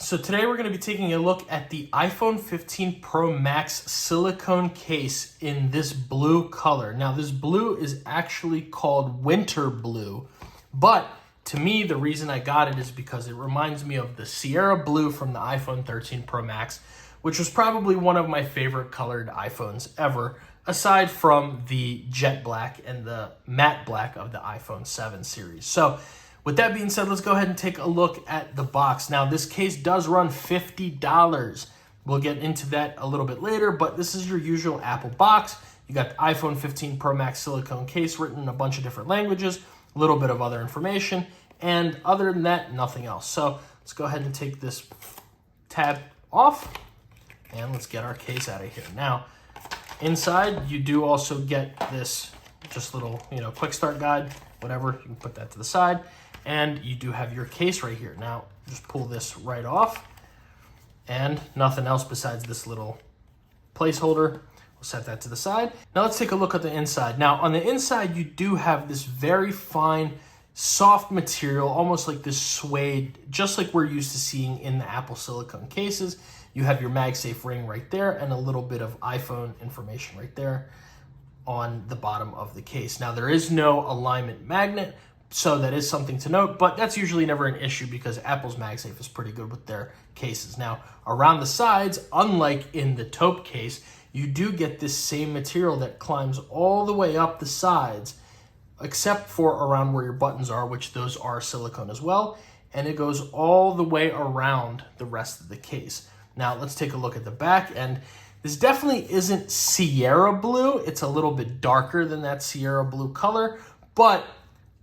So today we're going to be taking a look at the iPhone 15 Pro Max silicone case in this blue color. Now this blue is actually called winter blue, but to me the reason I got it is because it reminds me of the Sierra blue from the iPhone 13 Pro Max, which was probably one of my favorite colored iPhones ever, aside from the jet black and the matte black of the iPhone 7 series. So with that being said, let's go ahead and take a look at the box. Now, this case does run $50. We'll get into that a little bit later, but this is your usual Apple box. You got the iPhone 15 Pro Max silicone case written in a bunch of different languages, a little bit of other information, and other than that, nothing else. So let's go ahead and take this tab off, and let's get our case out of here. Now, inside, you do also get this just little, quick start guide, whatever. You can put that to the side. And you do have your case right here. Now, just pull this right off. And nothing else besides this little placeholder. We'll set that to the side. Now, let's take a look at the inside. Now, on the inside, you do have this very fine, soft material, almost like this suede, just like we're used to seeing in the Apple silicone cases. You have your MagSafe ring right there and a little bit of iPhone information right there on the bottom of the case. Now, there is no alignment magnet, so that is something to note, but that's usually never an issue because Apple's MagSafe is pretty good with their cases. Now, around the sides, unlike in the taupe case, you do get this same material that climbs all the way up the sides, except for around where your buttons are, which those are silicone as well, and it goes all the way around the rest of the case. Now, let's take a look at the back, and this definitely isn't Sierra blue. It's a little bit darker than that Sierra blue color, but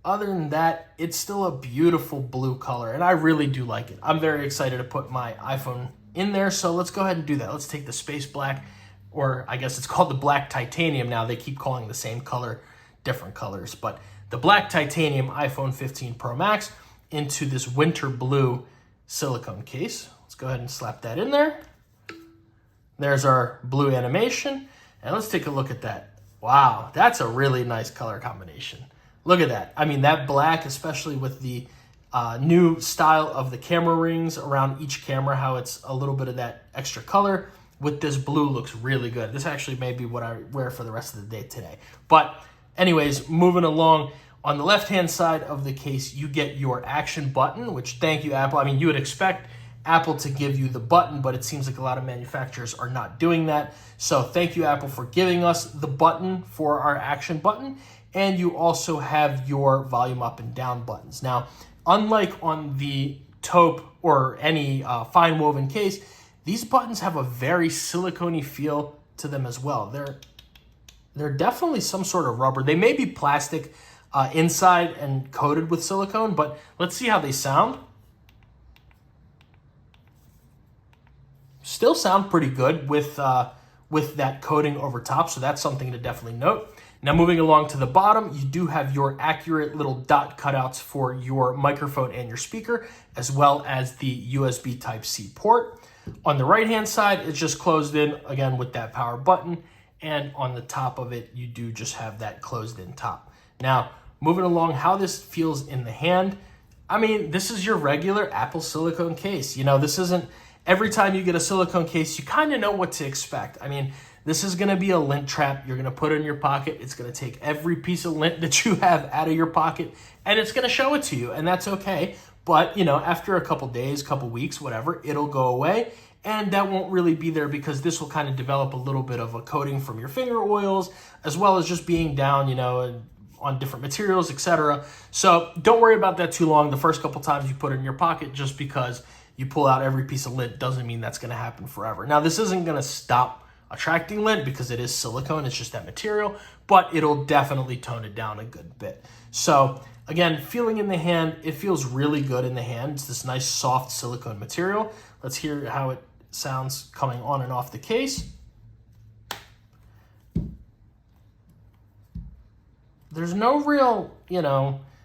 other than that, it's still a beautiful blue color, and I really do like it. I'm very excited to put my iPhone in there, so let's go ahead and do that. Let's take the space black, or I guess it's called the black titanium now. They keep calling the same color different colors, but the black titanium iPhone 15 Pro Max into this winter blue silicone case. Let's go ahead and slap that in there. There's our blue animation, and let's take a look at that. Wow, that's a really nice color combination. Look at that. I mean, that black, especially with the new style of the camera rings around each camera, how it's a little bit of that extra color with this blue looks really good. This actually may be what I wear for the rest of the day today. But anyways, moving along, on the left-hand side of the case, you get your action button, which thank you, Apple. I mean, you would expect Apple to give you the button, but it seems like a lot of manufacturers are not doing that. So thank you, Apple, for giving us the button for our action button. And you also have your volume up and down buttons. Now, unlike on the taupe or any fine woven case, these buttons have a very silicone-y feel to them as well. They're definitely some sort of rubber. They may be plastic inside and coated with silicone, but let's see how they sound. Still sound pretty good with that coating over top, so that's something to definitely note. Now, moving along to the bottom, you do have your accurate little dot cutouts for your microphone and your speaker, as well as the USB Type-C port. On the right-hand side, it's just closed in, again, with that power button. And on the top of it, you do just have that closed-in top. Now, moving along, how this feels in the hand. I mean, this is your regular Apple silicone case. This isn't every time you get a silicone case, you kind of know what to expect. I mean, this is going to be a lint trap. You're going to put it in your pocket. It's going to take every piece of lint that you have out of your pocket, and it's going to show it to you, and that's okay. But, after a couple days, couple weeks, whatever, it'll go away, and that won't really be there because this will kind of develop a little bit of a coating from your finger oils, as well as just being down, on different materials, etc. So don't worry about that too long. The first couple times you put it in your pocket, just because you pull out every piece of lint doesn't mean that's going to happen forever. Now, this isn't going to stop attracting lint because it is silicone, it's just that material, but it'll definitely tone it down a good bit. So again, feeling in the hand, it feels really good in the hand. It's this nice soft silicone material. Let's hear how it sounds coming on and off the case. There's no real,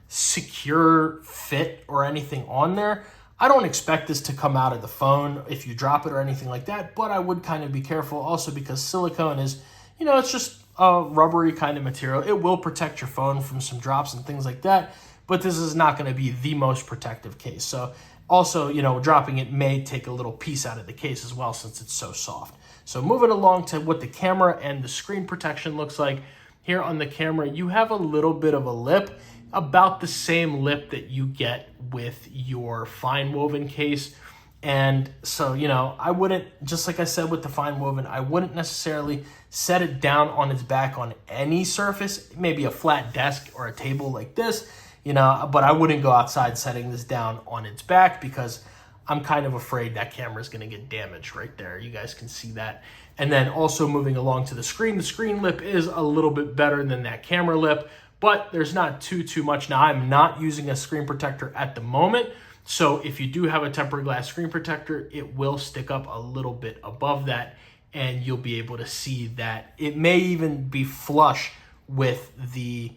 secure fit or anything on there. I don't expect this to come out of the phone if you drop it or anything like that, but I would kind of be careful also because silicone is, it's just a rubbery kind of material. It will protect your phone from some drops and things like that, but this is not going to be the most protective case. So Also, you know, dropping it may take a little piece out of the case as well since it's so soft. So moving along to what the camera and the screen protection looks like. Here on the camera, you have a little bit of a lip, about the same lip that you get with your fine woven case. And so, you know, I wouldn't, just like I said with the fine woven, I wouldn't necessarily set it down on its back on any surface, maybe a flat desk or a table like this, you know, but I wouldn't go outside setting this down on its back because I'm kind of afraid that camera is going to get damaged right there. You guys can see that. And then also moving along to the screen lip is a little bit better than that camera lip, but there's not too much. Now, I'm not using a screen protector at the moment. So if you do have a tempered glass screen protector, it will stick up a little bit above that and you'll be able to see that it may even be flush with the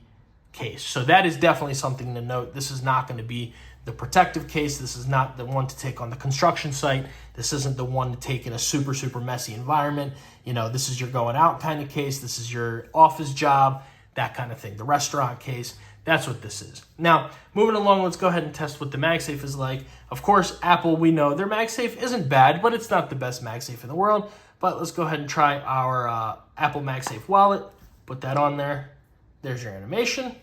case. So that is definitely something to note. This is not going to be the protective case. This is not the one to take on the construction site. This isn't the one to take in a super messy environment. You know, this is your going out kind of case. This is your office job, that kind of thing. The restaurant case. That's what this is. Now, moving along, let's go ahead and test what the MagSafe is like. Of course, Apple, we know their MagSafe isn't bad, but it's not the best MagSafe in the world. But let's go ahead and try our Apple MagSafe wallet. Put that on there. There's your animation.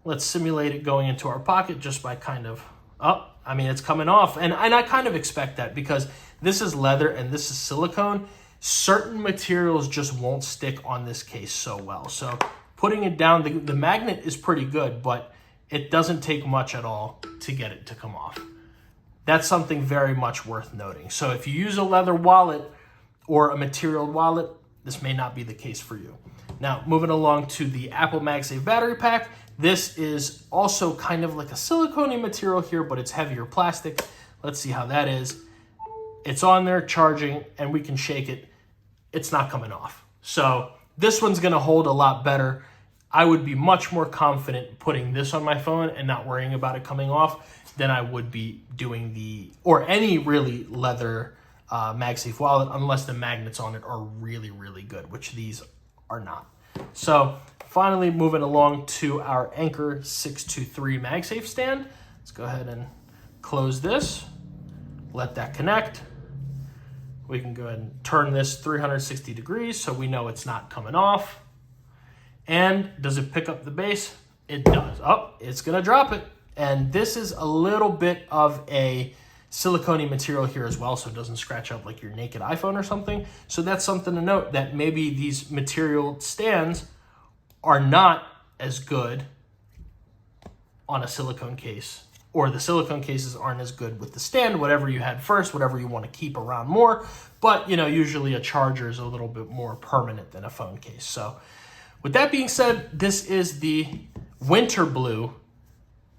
Let's simulate it going into our pocket just by kind of, I mean, it's coming off. And I kind of expect that because this is leather and this is silicone. Certain materials just won't stick on this case so well. So putting it down, the magnet is pretty good, but it doesn't take much at all to get it to come off. That's something very much worth noting. So if you use a leather wallet or a material wallet, this may not be the case for you. Now, moving along to the Apple MagSafe battery pack. This is also kind of like a silicone material here, but it's heavier plastic. Let's see how that is. It's on there charging and we can shake it. It's not coming off. So this one's gonna hold a lot better. I would be much more confident putting this on my phone and not worrying about it coming off than I would be doing or any really leather MagSafe wallet, unless the magnets on it are really good, which these are not. So finally, moving along to our Anker 623 MagSafe stand. Let's go ahead and close this, let that connect. We can go ahead and turn this 360 degrees so we know it's not coming off. And does it pick up the bass? It does. Oh, it's gonna drop it. And this is a little bit of a silicone material here as well, so it doesn't scratch up like your naked iPhone or something. So that's something to note, that maybe these material stands are not as good on a silicone case, or the silicone cases aren't as good with the stand, whatever you had first, whatever you want to keep around more. But, you know, usually a charger is a little bit more permanent than a phone case. So with that being said, this is the winter blue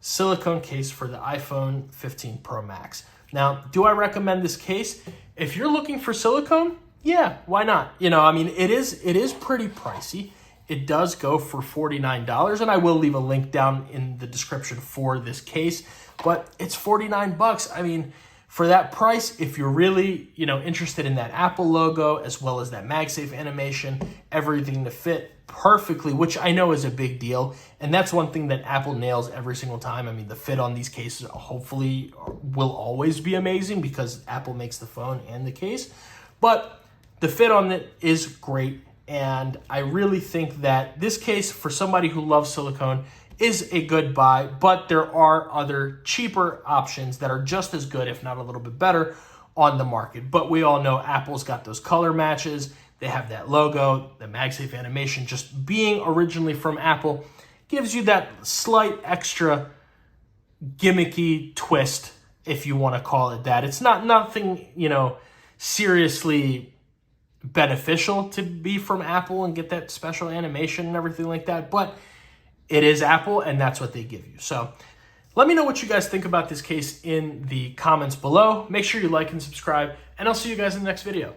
silicone case for the iPhone 15 Pro Max. Now, do I recommend this case? If you're looking for silicone, yeah, why not? You know, I mean, it is pretty pricey. It does go for $49, and I will leave a link down in the description for this case, but it's $49. I mean, for that price, if you're really, you know, interested in that Apple logo as well as that MagSafe animation, everything to fit perfectly, which I know is a big deal, and that's one thing that Apple nails every single time. I mean, the fit on these cases hopefully will always be amazing because Apple makes the phone and the case, but the fit on it is great. And I really think that this case, for somebody who loves silicone, is a good buy, but there are other cheaper options that are just as good, if not a little bit better, on the market. But we all know Apple's got those color matches. They have that logo, the MagSafe animation. Just being originally from Apple gives you that slight extra gimmicky twist, if you want to call it that. It's not nothing, you know, seriously beneficial to be from Apple and get that special animation and everything like that, but it is Apple and that's what they give you. So let me know what you guys think about this case in the comments below. Make sure you like and subscribe, and I'll see you guys in the next video.